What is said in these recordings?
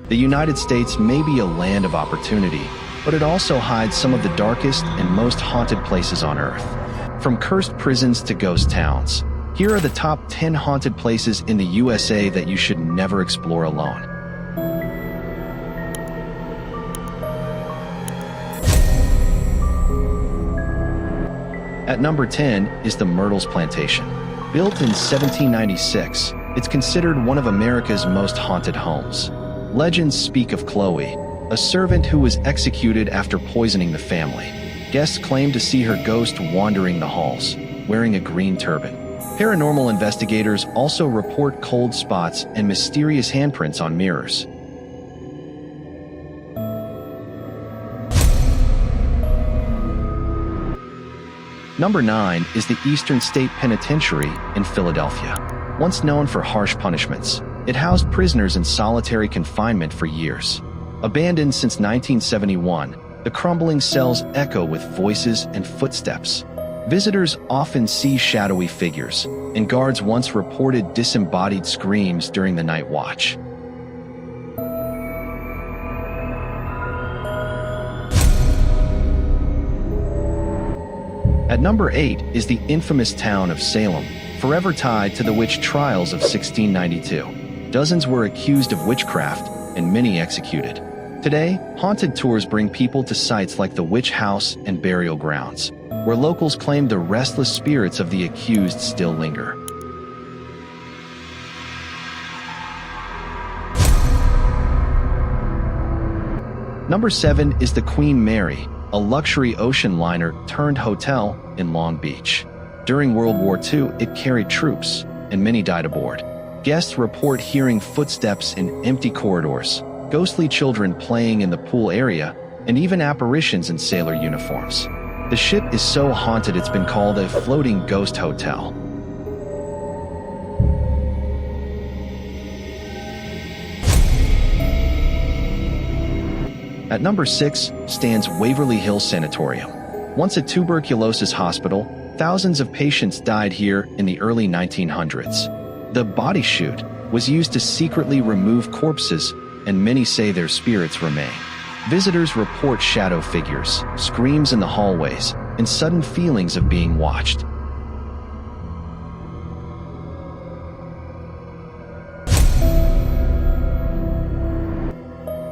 The United States may be a land of opportunity, but it also hides some of the darkest and most haunted places on Earth. From cursed prisons to ghost towns, here are the top 10 haunted places in the USA that you should never explore alone. At number 10 is the Myrtles Plantation. Built in 1796, it's considered one of America's most haunted homes. Legends speak of Chloe, a servant who was executed after poisoning the family. Guests claim to see her ghost wandering the halls, wearing a green turban. Paranormal investigators also report cold spots and mysterious handprints on mirrors. Number 9 is the Eastern State Penitentiary in Philadelphia. Once known for harsh punishments, it housed prisoners in solitary confinement for years. Abandoned since 1971, the crumbling cells echo with voices and footsteps. Visitors often see shadowy figures, and guards once reported disembodied screams during the night watch. At number 8 is the infamous town of Salem, forever tied to the witch trials of 1692. Dozens were accused of witchcraft, and many executed. Today, haunted tours bring people to sites like the Witch House and Burial Grounds, where locals claim the restless spirits of the accused still linger. Number 7 is the Queen Mary, a luxury ocean liner turned hotel in Long Beach. During World War II, it carried troops, and many died aboard. Guests report hearing footsteps in empty corridors, ghostly children playing in the pool area, and even apparitions in sailor uniforms. The ship is so haunted it's been called a floating ghost hotel. At number 6 stands Waverly Hills Sanatorium. Once a tuberculosis hospital, thousands of patients died here in the early 1900s. The body chute was used to secretly remove corpses, and many say their spirits remain. Visitors report shadow figures, screams in the hallways, and sudden feelings of being watched.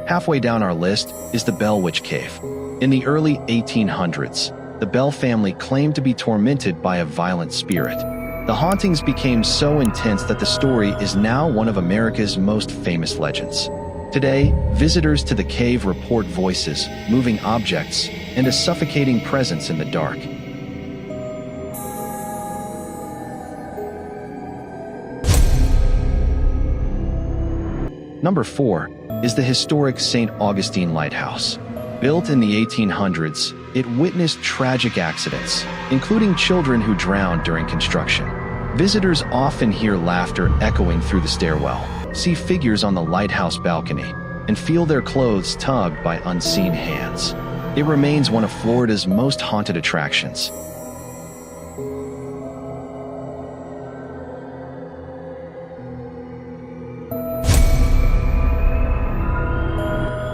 Halfway down our list is the Bell Witch Cave. In the early 1800s, the Bell family claimed to be tormented by a violent spirit. The hauntings became so intense that the story is now one of America's most famous legends. Today, visitors to the cave report voices, moving objects, and a suffocating presence in the dark. Number 4 is the historic St. Augustine Lighthouse. Built in the 1800s, it witnessed tragic accidents, including children who drowned during construction. Visitors often hear laughter echoing through the stairwell, see figures on the lighthouse balcony, and feel their clothes tugged by unseen hands. It remains one of Florida's most haunted attractions.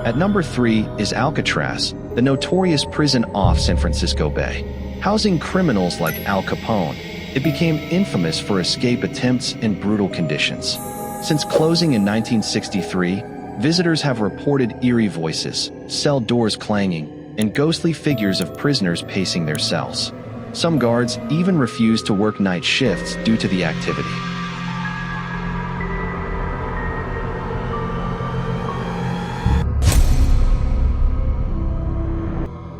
At number 3 is Alcatraz, the notorious prison off San Francisco Bay. Housing criminals like Al Capone, it became infamous for escape attempts and brutal conditions. Since closing in 1963, visitors have reported eerie voices, cell doors clanging, and ghostly figures of prisoners pacing their cells. Some guards even refuse to work night shifts due to the activity.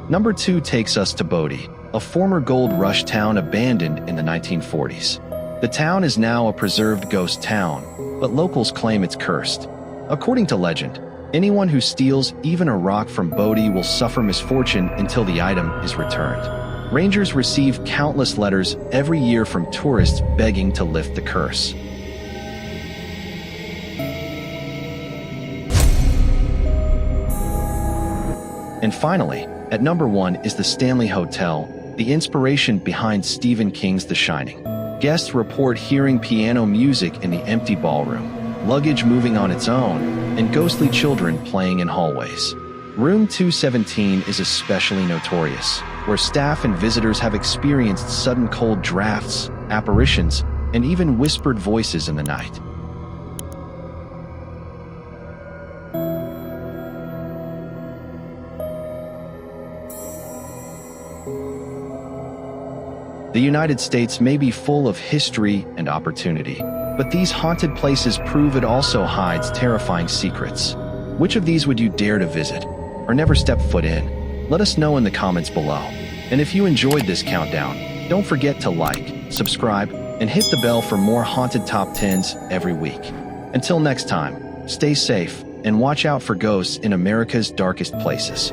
Number 2 takes us to Bodie, a former gold rush town abandoned in the 1940s. The town is now a preserved ghost town, but locals claim it's cursed. According to legend, anyone who steals even a rock from Bodie will suffer misfortune until the item is returned. Rangers receive countless letters every year from tourists begging to lift the curse. And finally, at number 1 is the Stanley Hotel, the inspiration behind Stephen King's The Shining. Guests report hearing piano music in the empty ballroom, luggage moving on its own, and ghostly children playing in hallways. Room 217 is especially notorious, where staff and visitors have experienced sudden cold drafts, apparitions, and even whispered voices in the night. The United States may be full of history and opportunity, but these haunted places prove it also hides terrifying secrets. Which of these would you dare to visit, or never step foot in? Let us know in the comments below. And if you enjoyed this countdown, don't forget to like, subscribe, and hit the bell for more haunted top 10s every week. Until next time, stay safe and watch out for ghosts in America's darkest places.